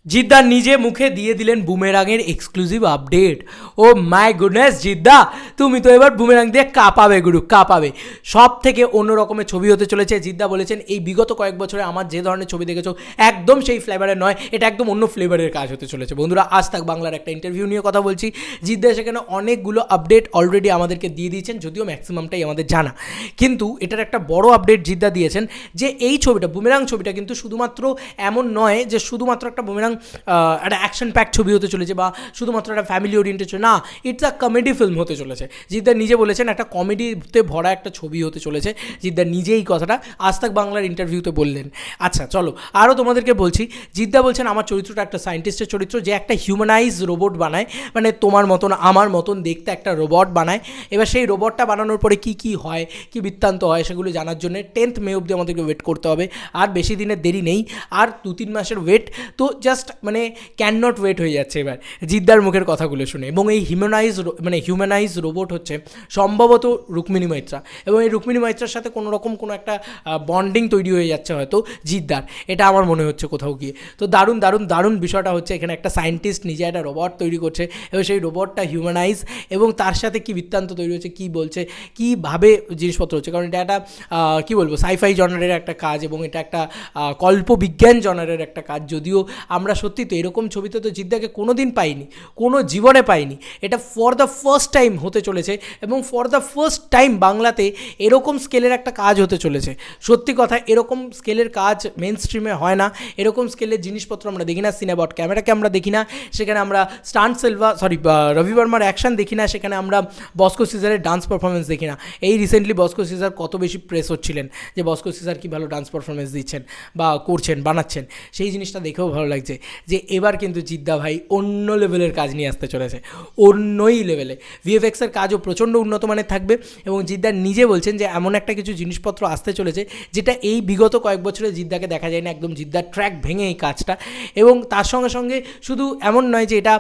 জিদ্দা নিজে মুখে দিয়ে দিলেন বুমেরাংয়ের exclusive update. Oh my goodness জিদ্দা, তুমি তো এবার বুমেরাং দিয়ে কাঁপাবে গুরু, কাঁপাবে। সব থেকে অন্য রকমের ছবি হতে চলেছে। জিদ্দা বলেছেন এই বিগত কয়েক বছরে আমার যে ধরনের ছবি দেখেছো একদম সেই ফ্লেভারের নয়, এটা একদম অন্য ফ্লেভারের কাজ হতে চলেছে। বন্ধুরা, আজ তাক বাংলার একটা ইন্টারভিউ নিয়ে কথা বলছি। জিদ্দা সেখানে অনেকগুলো আপডেট অলরেডি আমাদেরকে দিয়ে দিয়েছেন, যদিও ম্যাক্সিমামটাই আমাদের জানা, কিন্তু এটার একটা বড় আপডেট জিদ্দা দিয়েছেন যে এই ছবিটা, বুমেরাং ছবিটা কিন্তু শুধুমাত্র এমন নয় যে শুধুমাত্র একটা বুমেরাং একটা অ্যাকশন প্যাক ছবি হতে চলেছে বা শুধুমাত্র একটা ফ্যামিলি ওরিয়েন্টেড ছবি না, ইটস আ কমেডি ফিল্ম হতে চলেছে। জিদ্দা নিজে বলেছেন একটা কমেডিতে ভরা একটা ছবি হতে চলেছে। জিদ্দা নিজে এই কথাটা আজ তাক বাংলার ইন্টারভিউতে বললেন। আচ্ছা চলো আরও তোমাদেরকে বলছি। জিদ্দা বলছেন আমার চরিত্রটা একটা সায়েন্টিস্টের চরিত্র যে একটা হিউম্যানাইজ রোবট বানায়, মানে তোমার মতন আমার মতন দেখতে একটা রোবট বানায়। এবার সেই রোবটটা বানানোর পরে কী কী হয়, কী বৃত্তান্ত হয়, সেগুলো জানার জন্য 10th মে অবধি আমাদেরকে ওয়েট করতে হবে। আর বেশি দিনের দেরি নেই, আর 2-3 মাসের ওয়েট তো জাস্ট মানে ক্যান নট ওয়েট হয়ে যাচ্ছে এবার জিদ্দার মুখের কথাগুলো শুনে। এবং এই হিউম্যানাইজ রোবট হচ্ছে সম্ভবত রুক্মিণী মৈত্রা, এবং এই রুক্মিণী মৈত্রার সাথে কোনো রকম কোনো একটা বন্ডিং তৈরি হয়ে যাচ্ছে হয়তো জিদ্দার, এটা আমার মনে হচ্ছে কোথাও গিয়ে। তো দারুণ দারুণ দারুণ বিষয়টা হচ্ছে এখানে একটা সায়েন্টিস্ট নিজে একটা রোবট তৈরি করছে এবং সেই রোবটটা হিউম্যানাইজ, এবং তার সাথে কী বৃত্তান্ত তৈরি হচ্ছে, কী বলছে, কীভাবে জিনিসপত্র হচ্ছে। কারণ এটা একটা কী বলবো সাইফাই জনারের একটা কাজ, এবং এটা একটা কল্পবিজ্ঞান জনারের একটা কাজ। যদিও আমরা সত্যি তো এরকম ছবিতে তো জিদ্দাকে কোনো দিন পাইনি, কোনো জীবনে পাইনি। এটা ফর দ্য ফার্স্ট টাইম হতে চলেছে, এবং ফর দ্য ফার্স্ট টাইম বাংলাতে এরকম স্কেলের একটা কাজ হতে চলেছে। সত্যি কথা, এরকম স্কেলের কাজ মেন স্ট্রিমে হয় না, এরকম স্কেলের জিনিসপত্র আমরা দেখি না। সিনেবট ক্যামেরাকে আমরা দেখি না, সেখানে আমরা রবি বর্মার অ্যাকশন দেখি না, সেখানে আমরা বস্কো সিজারের ডান্স পারফরমেন্স দেখি না। এই রিসেন্টলি বস্কো সিজার কত বেশি প্রেস হচ্ছিলেন যে বস্কো সিজার কী ভালো ডান্স পারফরমেন্স দিচ্ছেন বা করছেন, বানাচ্ছেন, সেই জিনিসটা দেখেও ভালো লাগছে যে এবার কিন্তু জিদ্দা ভাই অন্য লেভেলের কাজ নিয়ে আসতে চলেছে, অন্যই লেভেলে। ভিএফএক্সের কাজও প্রচণ্ড উন্নত মানের থাকবে, এবং জিদ্দা নিজে বলছেন যে এমন একটা কিছু জিনিসপত্র আসতে চলেছে যেটা এই বিগত কয়েক বছরে জিদ্দাকে দেখা যায় না। একদম জিদ্দার ট্র্যাক ভেঙে এই কাজটা, এবং তার সঙ্গে সঙ্গে শুধু এমন নয় যে এটা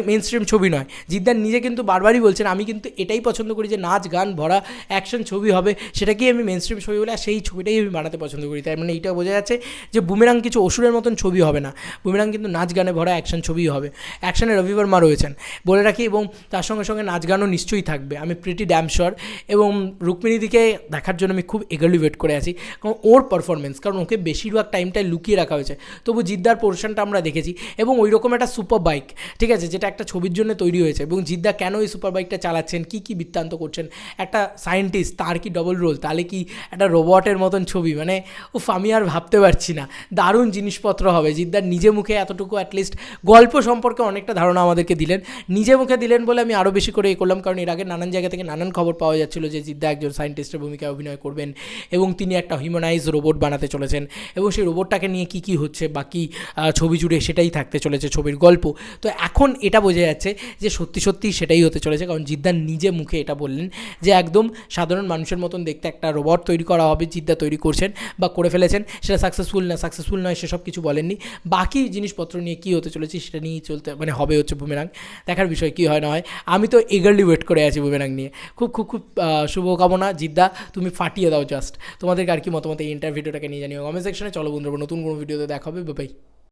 মেন স্ট্রিম ছবি নয়, জিদ্দার নিজে কিন্তু বারবারই বলছেন আমি কিন্তু এটাই পছন্দ করি যে নাচ গান ভরা অ্যাকশন ছবি হবে, সেটাকেই আমি মেন স্ট্রিম ছবি বলে, আর সেই ছবিটাই আমি বানাতে পছন্দ করি। তাই মানে এইটা বোঝা যাচ্ছে যে বুমেরাং কিছু অসুরের মতন ছবি হবে না, বুমেরাং কিন্তু নাচ গানে ভরা অ্যাকশন ছবিই হবে। অ্যাকশনে রবি বর্মা রয়েছেন বলে রাখি, এবং তার সঙ্গে সঙ্গে নাচ গানও নিশ্চয়ই থাকবে, আমি প্রিটি ড্যাম শিওর। এবং রুক্মিণীদিকে দেখার জন্য আমি খুব এগারলি ওয়েট করে আছি, কারণ ওর পারফরমেন্স, কারণ ওকে বেশিরভাগ টাইমটায় লুকিয়ে রাখা হয়েছে, তবু জিদ্দার পোর্শনটা আমরা দেখেছি। এবং ওই রকম একটা সুপার বাইক, ঠিক আছে, যেটা একটা ছবির জন্য তৈরি হয়েছে, এবং জিদ্দা কেন এই সুপার বাইকটা চালাচ্ছেন, কী কী বৃত্তান্ত করছেন, একটা সায়েন্টিস্ট তার কি ডবল রোল, তাহলে কি একটা রোবটের মতন ছবি, মানে আমি আর ভাবতে পারছি না। দারুণ জিনিসপত্র হবে। জিদ্দার নিজে মুখে এতটুকু অ্যাটলিস্ট গল্প সম্পর্কে অনেকটা ধারণা আমাদেরকে দিলেন, নিজে মুখে দিলেন বলে আমি আরও বেশি করে করলাম, কারণ এর আগে নানান জায়গা থেকে নানান খবর পাওয়া যাচ্ছিল যে জিদ্দা একজন সায়েন্টিস্টের ভূমিকায় অভিনয় করবেন, এবং তিনি একটা হিউম্যানাইজ রোবট বানাতে চলেছেন, এবং সেই রোবটটাকে নিয়ে কী কী হচ্ছে বাকি ছবি জুড়ে সেটাই থাকতে চলেছে ছবির গল্প। তো এখন এটা বোঝা যাচ্ছে যে সত্যি সত্যিই সেটাই হতে চলেছে, কারণ জিদ্দার নিজে মুখে এটা বললেন যে একদম সাধারণ মানুষের মতন দেখতে একটা রোবট তৈরি করা হবে, জিদ্দা তৈরি করছেন বা করে ফেলেছেন। সেটা সাকসেসফুল নয় সেসব কিছু বলেননি। বাকি জিনিসপত্র নিয়ে কী হতে চলেছে সেটা নিয়েই চলতে মানে হবে হচ্ছে বুমেরাং। দেখার বিষয় কী হয় না হয়, আমি তো এগারলি ওয়েট করে আছি বুমেরাং নিয়ে। খুব খুব খুব শুভকামনা জিদ্দা, তুমি ফাটিয়ে দাও জাস্ট। তোমাদেরকে আর কি মতামত এই ইন্টারভিউটাকে নিয়ে জানিও কমেন্ট সেকশনে। চলো বন্ধুরা, নতুন কোনো ভিডিওতে দেখা হবে, বাই।